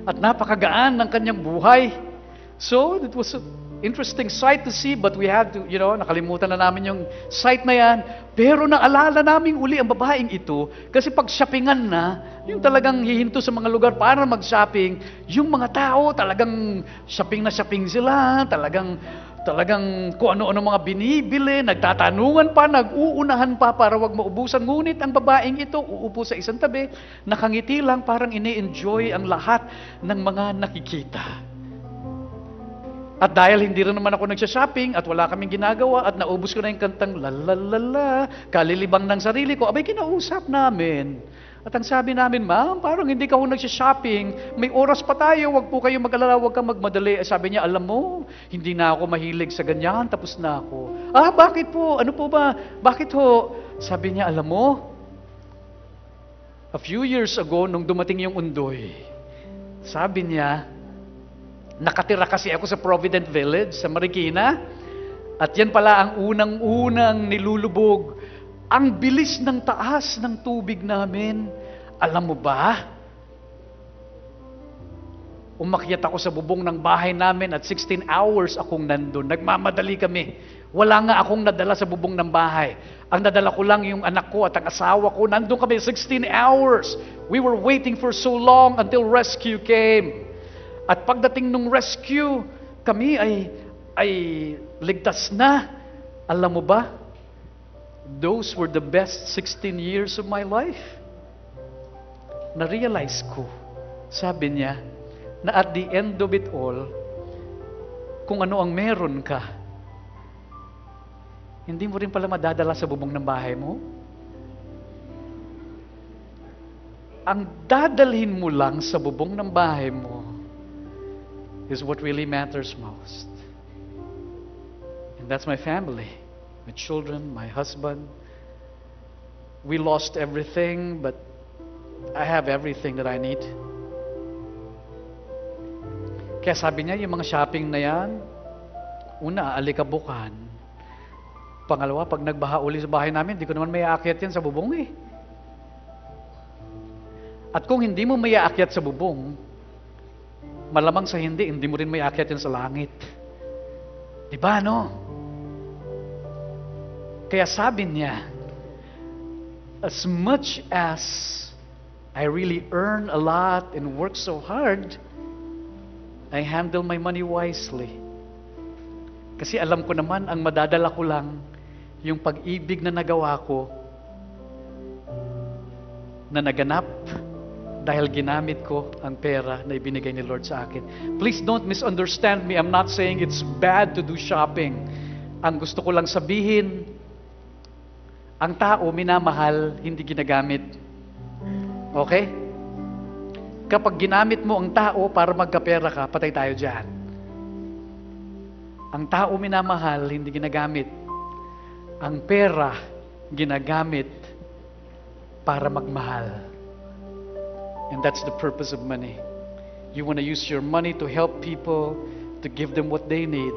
At napakagaan ng kanyang buhay. So, it was an interesting sight to see, but we had to, nakalimutan na namin yung sight na yan. Pero naalala namin uli ang babaeng ito, kasi pag shoppingan na, yung talagang hihinto sa mga lugar para mag-shopping, yung mga tao talagang shopping na shopping sila, talagang kung ano-ano mga binibili, nagtatanungan pa, nag-uunahan pa para wag maubusan. Ngunit ang babaeng ito, uupo sa isang tabi, nakangiti lang, parang ini-enjoy ang lahat ng mga nakikita. At dahil hindi rin naman ako nagsha-shopping at wala kaming ginagawa at naubos ko na yung kantang lalalala, kalilibang ng sarili ko, abay kinausap namin. At ang sabi namin, ma'am, parang hindi ka ho nagsha-shopping, may oras pa tayo, wag po kayo mag-alala, wag kang magmadali. Sabi niya, alam mo, hindi na ako mahilig sa ganyan, tapos na ako. Bakit po? Ano po ba? Bakit ho? Sabi niya, alam mo, a few years ago, nung dumating yung undoy, sabi niya, nakatira kasi ako sa Provident Village, sa Marikina, at yan pala ang unang-unang nilulubog. Ang bilis ng taas ng tubig namin, Alam mo ba? Umakyat ako sa bubong ng bahay namin at 16 hours akong nandun. Nagmamadali kami. Wala nga akong nadala sa bubong ng bahay. Ang nadala ko lang yung anak ko at ang asawa ko. Nandun kami 16 hours. We were waiting for so long until rescue came. At pagdating ng rescue, kami ay ligtas na. Alam mo ba? Those were the best 16 years of my life. Na-realize ko, sabi niya, na at the end of it all, kung ano ang meron ka, hindi mo rin pala madadala sa bubong ng bahay mo. Ang dadalhin mo lang sa bubong ng bahay mo is what really matters most. And that's my family, my children, my husband. We lost everything, but I have everything that I need. Kaya sabi niya, yung mga shopping na yan, una, alikabukan. Pangalawa, pag nagbaha uli sa bahay namin, hindi ko naman may aakyat yan sa bubong eh. At kung hindi mo may aakyat sa bubong, malamang sa hindi mo rin may aakyat yan sa langit. Diba, no? Kaya sabi niya, as much as I really earn a lot and work so hard, I handle my money wisely. Kasi alam ko naman, ang madadala ko lang, yung pag-ibig na nagawa ko, na naganap, dahil ginamit ko ang pera na ibinigay ni Lord sa akin. Please don't misunderstand me. I'm not saying it's bad to do shopping. Ang gusto ko lang sabihin, ang tao minamahal, hindi ginagamit. Okay? Kapag ginamit mo ang tao para magkapera ka, patay tayo dyan. Ang tao minamahal, hindi ginagamit. Ang pera, ginagamit para magmahal. And that's the purpose of money. You want to use your money to help people, to give them what they need.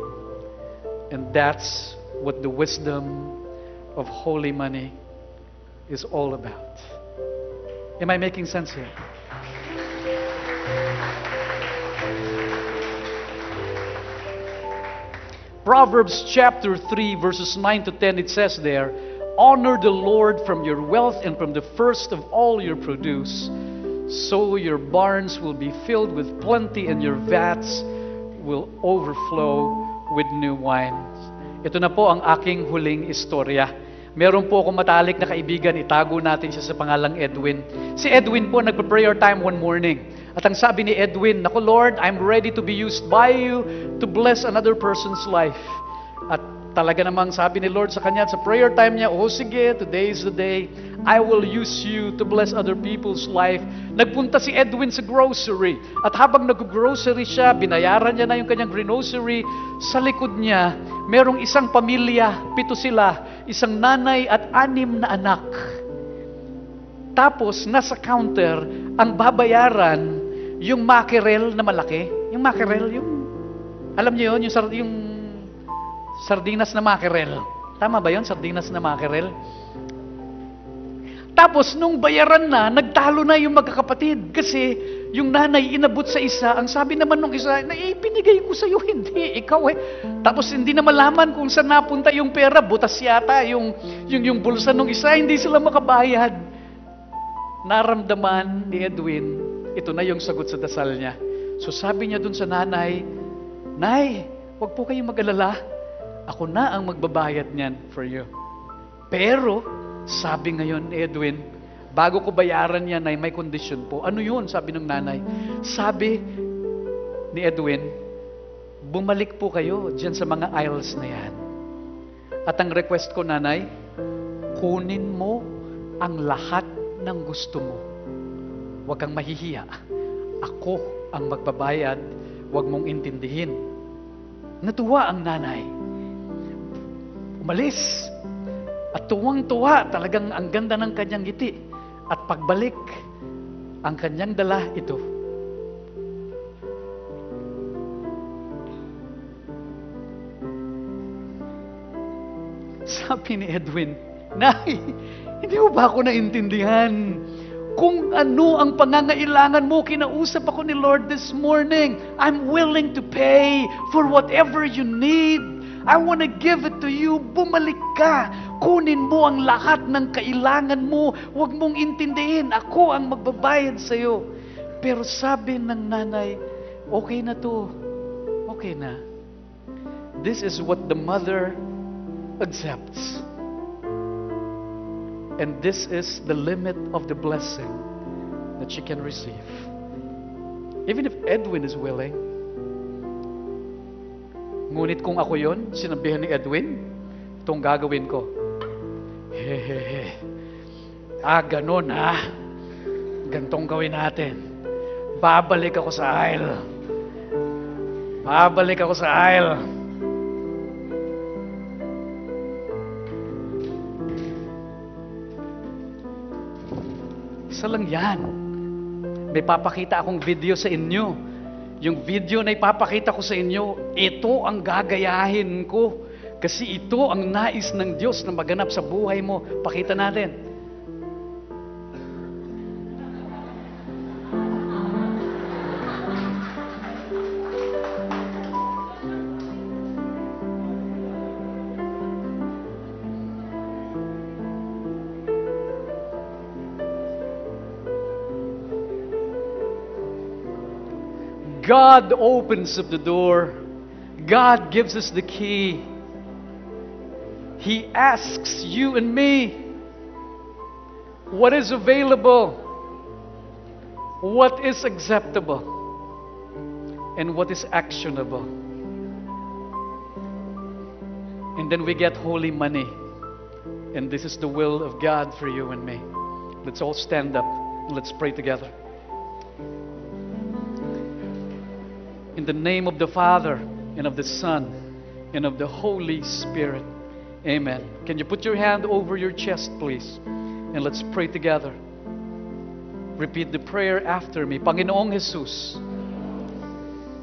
And that's what the wisdom of holy money is all about. Am I making sense here? Proverbs chapter 3 verses 9 to 10, it says there, honor the Lord from your wealth and from the first of all your produce. So your barns will be filled with plenty and your vats will overflow with new wine. Ito na po ang aking huling istorya. Meron po akong matalik na kaibigan, itago natin siya sa pangalang Edwin. Si Edwin po nagpa-prayer time one morning. At ang sabi ni Edwin, "Naku Lord, I'm ready to be used by you to bless another person's life." At talaga namang sabi ni Lord sa kanya sa prayer time niya, "Oh sige, today is the day. I will use you to bless other people's life." Nagpunta si Edwin sa grocery. At habang nag-grocery siya, binayaran niya na yung kanyang grocery. Sa likod niya, merong isang pamilya, 7 sila, isang nanay at 6 na anak. Tapos, nasa counter, ang babayaran, yung mackerel na malaki. Yung mackerel, alam niyo yun, yung sardinas na mackerel. Tama ba yun? Sardinas na mackerel? Tapos, nung bayaran na, nagtalo na yung magkakapatid. Kasi, yung nanay inabot sa isa, ang sabi naman nung isa, pinigay ko sa'yo, hindi, ikaw eh. Tapos, hindi na malaman kung saan napunta yung pera, butas yata yung bulsa nung isa, hindi sila makabayad. Naramdaman ni Edwin, ito na yung sagot sa dasal niya. So, sabi niya dun sa nanay, "Nay, wag po kayong mag-alala. Ako na ang magbabayad niyan for you." Pero, sabi ngayon ni Edwin, bago ko bayaran yan ay may condition po. Ano yun? Sabi ng nanay. Sabi ni Edwin, bumalik po kayo dyan sa mga aisles na yan. At ang request ko, nanay, kunin mo ang lahat ng gusto mo. Huwag kang mahihiya. Ako ang magbabayad. Huwag mong intindihin. Natuwa ang nanay. Umalis. At tuwang-tuwa, talagang ang ganda ng kanyang ngiti. At pagbalik, ang kanyang dala ito. Sabi ni Edwin, "Nay, hindi mo ba ako naintindihan? Kung ano ang pangangailangan mo, kinausap ako ni Lord this morning. I'm willing to pay for whatever you need. I want to give it to you. Bumalik ka. Kunin mo ang lahat ng kailangan mo. Huwag mong intindihin, ako ang magbabayad sa'yo. Pero sabi ng nanay, okay na to. Okay na. This is what the mother accepts. And this is the limit of the blessing that she can receive. Even if Edwin is willing. Ngunit kung ako yon, sinabihan ni Edwin, itong gagawin ko. Hehehe. Ganun ha. Gantong gawin natin. Babalik ako sa aisle. Babalik ako sa aisle. Isa lang yan. May papakita akong video sa inyo. Yung video na ipapakita ko sa inyo, ito ang gagayahin ko. Kasi ito ang nais ng Diyos na maganap sa buhay mo. Pakita natin. God opens up the door. God gives us the key. He asks you and me, what is available? What is acceptable? And what is actionable? And then we get holy money. And this is the will of God for you and me. Let's all stand up. Let's pray together. In the name of the Father, and of the Son, and of the Holy Spirit. Amen. Can you put your hand over your chest, please? And let's pray together. Repeat the prayer after me. Panginoong Jesus,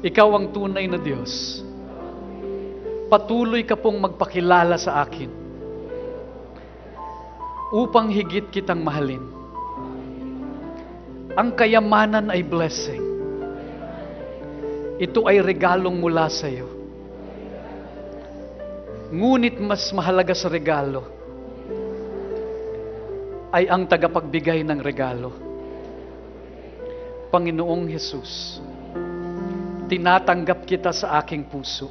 Ikaw ang tunay na Diyos. Patuloy ka pong magpakilala sa akin upang higit kitang mahalin. Ang kayamanan ay blessing. Ito ay regalong mula sa iyo. Ngunit mas mahalaga sa regalo ay ang tagapagbigay ng regalo. Panginoong Jesus, tinatanggap kita sa aking puso.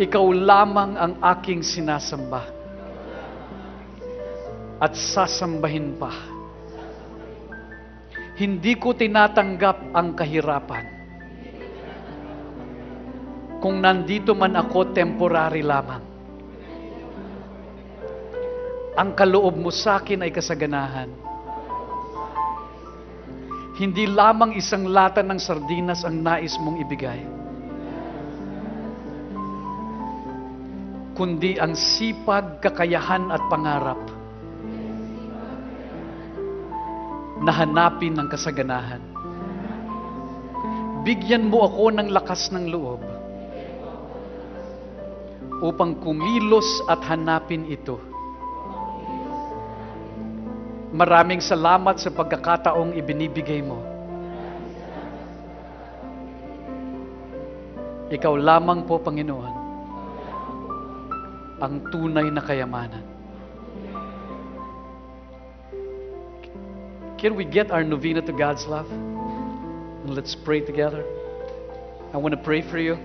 Ikaw lamang ang aking sinasamba at sasambahin pa. Hindi ko tinatanggap ang kahirapan. Kung nandito man ako, temporary lamang. Ang kaloob mo sa akin ay kasaganahan. Hindi lamang isang lata ng sardinas ang nais mong ibigay, kundi ang sipag, kakayahan at pangarap na hanapin ng kasaganahan. Bigyan mo ako ng lakas ng loob upang kumilos at hanapin ito. Maraming salamat sa pagkakataong ibinibigay mo. Ikaw lamang po, Panginoon, ang tunay na kayamanan. Can we get our novena to God's love? And let's pray together. I want to pray for you.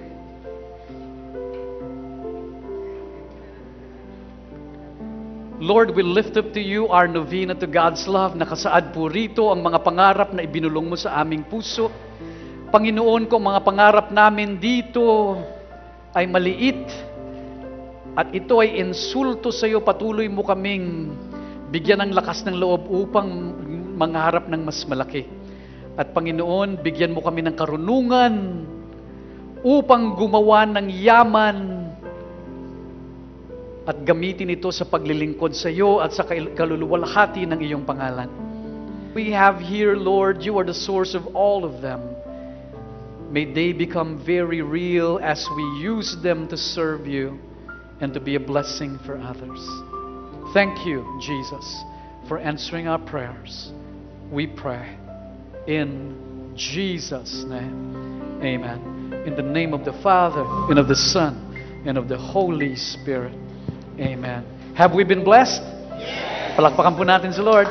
Lord, we lift up to you our novena to God's love. Nakasaad po rito ang mga pangarap na ibinulong mo sa aming puso. Panginoon, kung mga pangarap namin dito ay maliit at ito ay insulto sa iyo, patuloy mo kaming bigyan ng lakas ng loob upang mangarap ng mas malaki. At Panginoon, bigyan mo kami ng karunungan upang gumawa ng yaman at gamitin ito sa paglilingkod sa iyo at sa kaluluwalhati ng iyong pangalan. We have here, Lord, you are the source of all of them. May they become very real as we use them to serve you and to be a blessing for others. Thank you, Jesus, for answering our prayers. We pray in Jesus' name. Amen. In the name of the Father, and of the Son, and of the Holy Spirit. Amen. Have we been blessed? Yes. Palakpakan po natin si Lord.